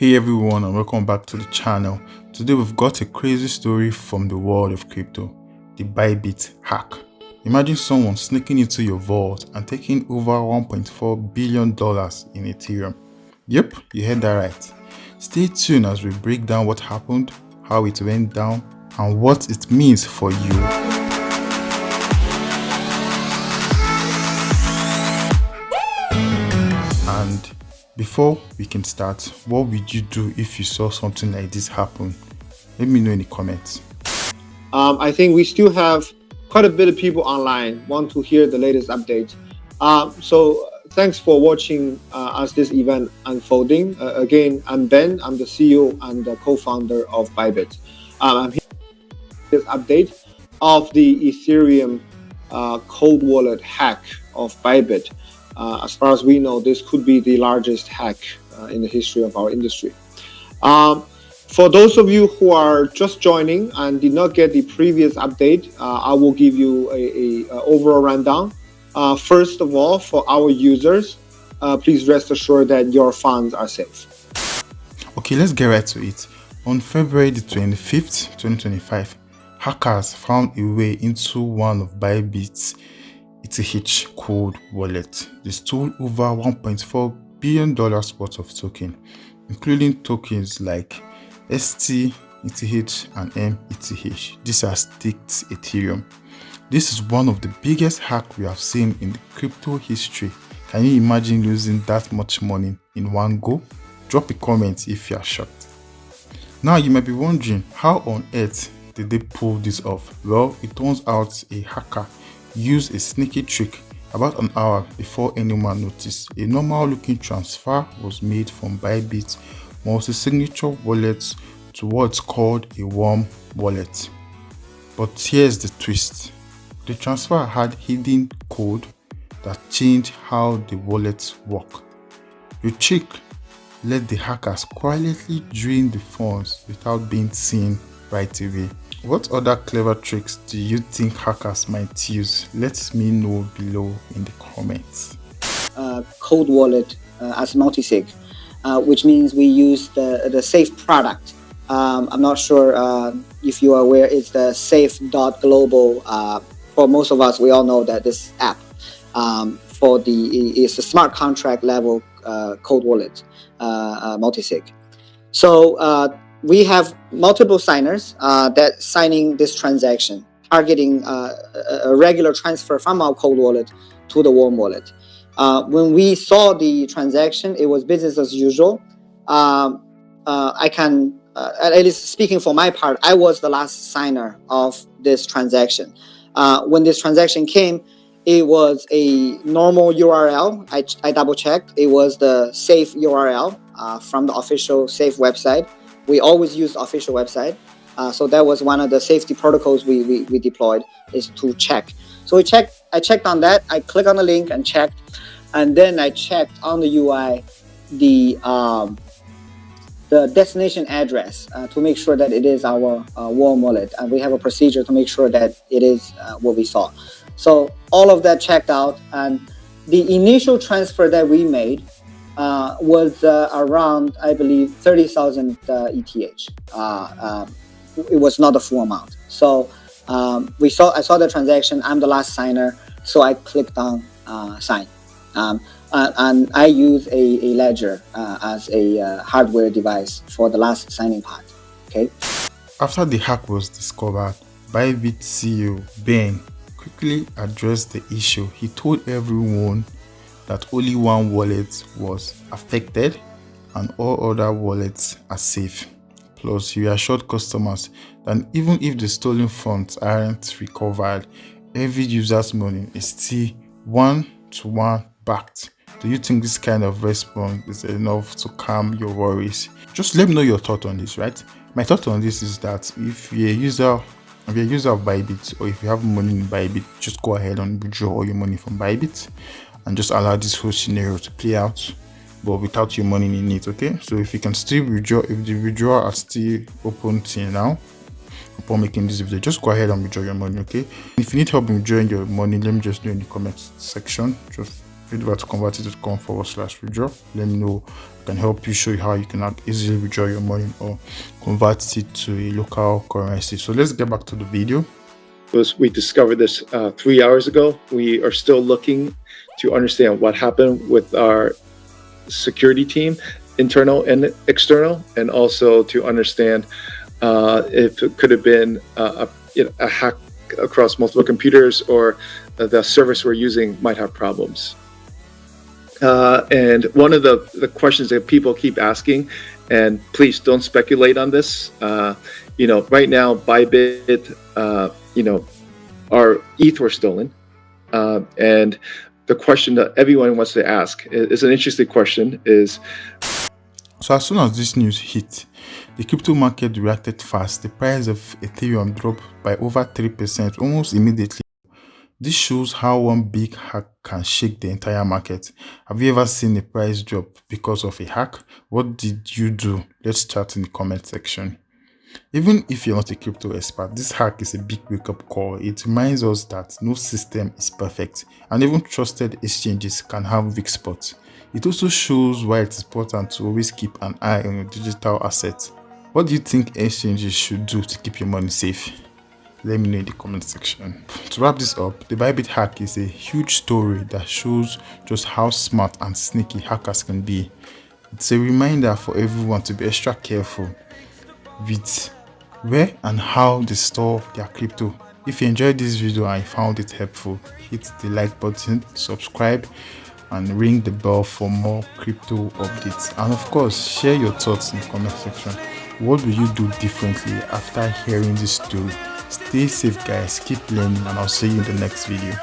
Hey everyone, and welcome back to the channel. Today we've got a crazy story from the world of crypto, the Bybit hack. Imagine someone sneaking into your vault and taking over $1.4 billion in Ethereum. Yep, you heard that right. Stay tuned as we break down what happened, how it went down, and what it means for you. And before we can start, what would you do if you saw something like this happen? Let me know in the comments. I think we still have quite a bit of people online want to hear the latest updates. So thanks for watching as this event unfolding. Again, I'm Ben. I'm the CEO and the co-founder of Bybit. I'm here with this update of the Ethereum cold wallet hack of Bybit. As far as we know, this could be the largest hack in the history of our industry. For those of you who are just joining and did not get the previous update, I will give you a overall rundown. First of all, for our users, please rest assured that your funds are safe. Okay, let's get right to it. On February the 25th, 2025, hackers found a way into one of Bybit's ETH cold wallet. They stole over $1.4 billion worth of token, including tokens like ST, ETH, and METH. These are staked Ethereum. This is one of the biggest hacks we have seen in the crypto history. Can you imagine losing that much money in one go? Drop a comment if you are shocked. Now you might be wondering, how on earth did they pull this off? Well, it turns out a hacker used a sneaky trick. About an hour before anyone noticed, a normal looking transfer was made from Bybit multi-signature wallet to what's called a warm wallet. But here's the twist. The transfer had hidden code that changed how the wallets work. The trick let the hackers quietly drain the funds without being seen right away. What other clever tricks do you think hackers might use? Let me know below in the comments. Cold wallet as multi-sig, which means we use the safe product. I'm not sure if you are aware, it's the safe.global. For most of us, we all know that this app it's a smart contract level cold wallet multi-sig. So we have multiple signers that signing this transaction, targeting a regular transfer from our cold wallet to the warm wallet. When we saw the transaction, it was business as usual. I can, at least speaking for my part, I was the last signer of this transaction. When this transaction came, it was a normal URL. I double checked. It was the safe URL from the official safe website. We always use the official website. So that was one of the safety protocols we deployed, is to check. So I checked on that. I clicked on the link and checked. And then I checked on the UI the destination address to make sure that it is our warm wallet. And we have a procedure to make sure that it is what we saw. So all of that checked out. And the initial transfer that we made was around, I believe, 30,000 ETH. It was not the full amount. So I saw the transaction. I'm the last signer, so I clicked on sign. And I use a ledger as a hardware device for the last signing part. Okay. After the hack was discovered, Bybit CEO Ben quickly addressed the issue. He told everyone that only one wallet was affected and all other wallets are safe. Plus, he assured customers that even if the stolen funds aren't recovered, every user's money is still one-to-one backed. Do you think this kind of response is enough to calm your worries? Just let me know your thought on this, right? My thought on this is that if you're a user of Bybit, or if you have money in Bybit, just go ahead and withdraw all your money from Bybit and just allow this whole scenario to play out, but without your money in it. Okay, so if you can still withdraw, if the withdrawal are still open till now upon making this video, just go ahead and withdraw your money. Okay, if you need help in withdrawing your money, let me just know in the comments section. Just head over to konvati.com/withdraw. Let me know. I can help you, show you how you can easily withdraw your money or convert it to a local currency. So let's get back to the video. We discovered this 3 hours ago. We are still looking to understand what happened with our security team, internal and external, and also to understand if it could have been a hack across multiple computers, or the service we're using might have problems. And one of the questions that people keep asking, and please don't speculate on this, right now Bybit, our ETH were stolen, and the question that everyone wants to ask is an interesting question. So as soon as this news hit, the crypto market reacted fast. The price of Ethereum dropped by over 3% almost immediately. This shows how one big hack can shake the entire market. Have you ever seen a price drop because of a hack? What did you do? Let's chat in the comment section. Even if you're not a crypto expert, this hack is a big wake-up call. It reminds us that no system is perfect, and even trusted exchanges can have weak spots. It also shows why it's important to always keep an eye on your digital assets. What do you think exchanges should do to keep your money safe? Let me know in the comment section. To wrap this up, the Bybit hack is a huge story that shows just how smart and sneaky hackers can be. It's a reminder for everyone to be extra careful with where and how they store their crypto. If you enjoyed this video and you found it helpful, hit the like button, subscribe, and ring the bell for more crypto updates. And of course, share your thoughts in the comment section. What will you do differently after hearing this story? Stay safe guys, keep learning, and I'll see you in the next video.